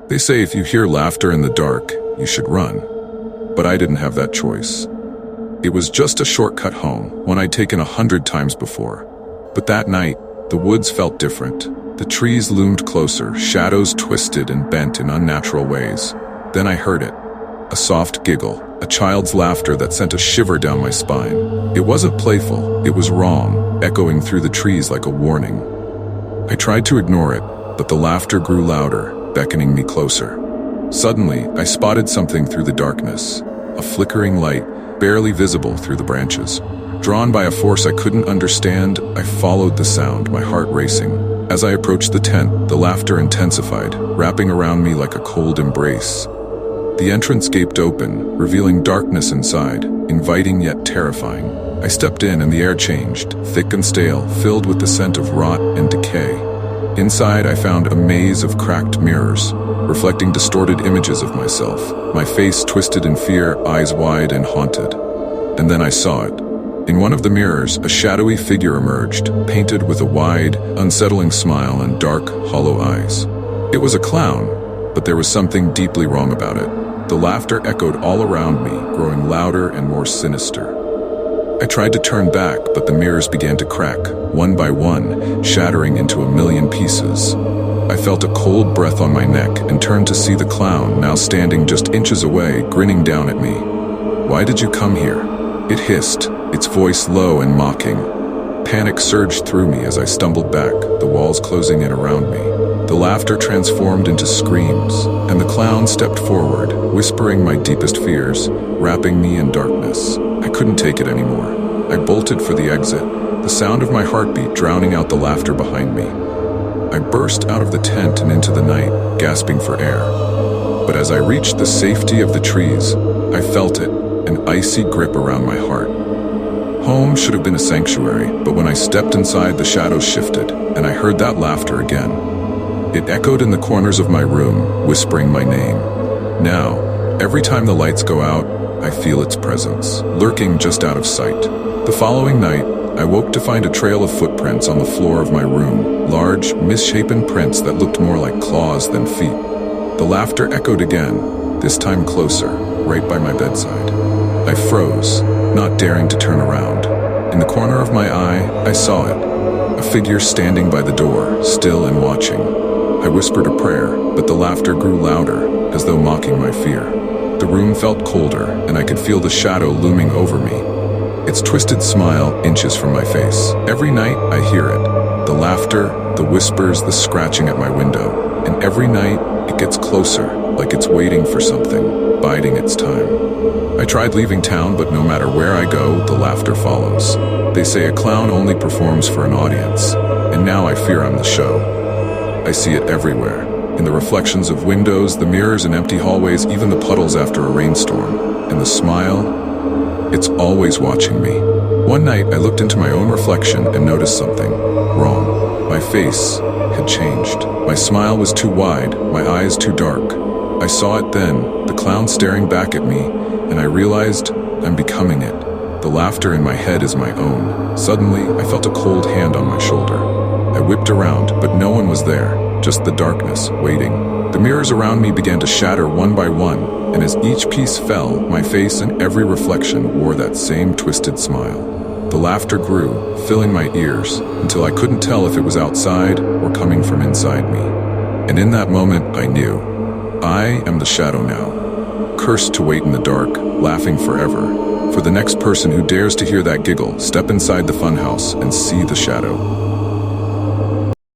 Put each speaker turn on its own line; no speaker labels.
They say if you hear laughter in the dark, you should run. But I didn't have that choice. It was just a shortcut home, one I'd taken 100 times before. But that night, the woods felt different. The trees loomed closer, shadows twisted and bent in unnatural ways. Then I heard it. A soft giggle, a child's laughter that sent a shiver down my spine. It wasn't playful, it was wrong, echoing through the trees like a warning. I tried to ignore it, but the laughter grew louder, beckoning me closer. Suddenly, I spotted something through the darkness. A flickering light, barely visible through the branches. Drawn by a force I couldn't understand, I followed the sound, my heart racing. As I approached the tent, the laughter intensified, wrapping around me like a cold embrace. The entrance gaped open, revealing darkness inside, inviting yet terrifying. I stepped in and the air changed, thick and stale, filled with the scent of rot and decay. Inside, I found a maze of cracked mirrors, reflecting distorted images of myself, my face twisted in fear, eyes wide and haunted. And then I saw it. In one of the mirrors, a shadowy figure emerged, painted with a wide, unsettling smile and dark, hollow eyes. It was a clown, but there was something deeply wrong about it. The laughter echoed all around me, growing louder and more sinister. I tried to turn back, but the mirrors began to crack, one by one, shattering into a million pieces. I felt a cold breath on my neck and turned to see the clown, now standing just inches away, grinning down at me. "Why did you come here?" It hissed, its voice low and mocking. Panic surged through me as I stumbled back, the walls closing in around me. The laughter transformed into screams, and the clown stepped forward, whispering my deepest fears, wrapping me in darkness. I couldn't take it anymore. I bolted for the exit, the sound of my heartbeat drowning out the laughter behind me. I burst out of the tent and into the night, gasping for air. But as I reached the safety of the trees, I felt it, an icy grip around my heart. Home should have been a sanctuary, but when I stepped inside, the shadows shifted, and I heard that laughter again. It echoed in the corners of my room, whispering my name. Now, every time the lights go out, I feel its presence, lurking just out of sight. The following night, I woke to find a trail of footprints on the floor of my room, large, misshapen prints that looked more like claws than feet. The laughter echoed again, this time closer, right by my bedside. I froze, not daring to turn around. In the corner of my eye, I saw it, a figure standing by the door, still and watching. I whispered a prayer, but the laughter grew louder, as though mocking my fear. The room felt colder, and I could feel the shadow looming over me, its twisted smile inches from my face. Every night, I hear it. The laughter, the whispers, the scratching at my window. And every night, it gets closer, like it's waiting for something, biding its time. I tried leaving town, but no matter where I go, the laughter follows. They say a clown only performs for an audience, and now I fear I'm the show. I see it everywhere. In the reflections of windows, the mirrors in empty hallways, even the puddles after a rainstorm. And the smile, it's always watching me. One night, I looked into my own reflection and noticed something wrong. My face had changed. My smile was too wide, my eyes too dark. I saw it then, the clown staring back at me, and I realized I'm becoming it. The laughter in my head is my own. Suddenly, I felt a cold hand on my shoulder. I whipped around, but no one was there. Just the darkness, waiting. The mirrors around me began to shatter one by one, and as each piece fell, my face and every reflection wore that same twisted smile. The laughter grew, filling my ears, until I couldn't tell if it was outside or coming from inside me. And in that moment, I knew. I am the shadow now, cursed to wait in the dark, laughing forever. For the next person who dares to hear that giggle, step inside the funhouse and see the shadow.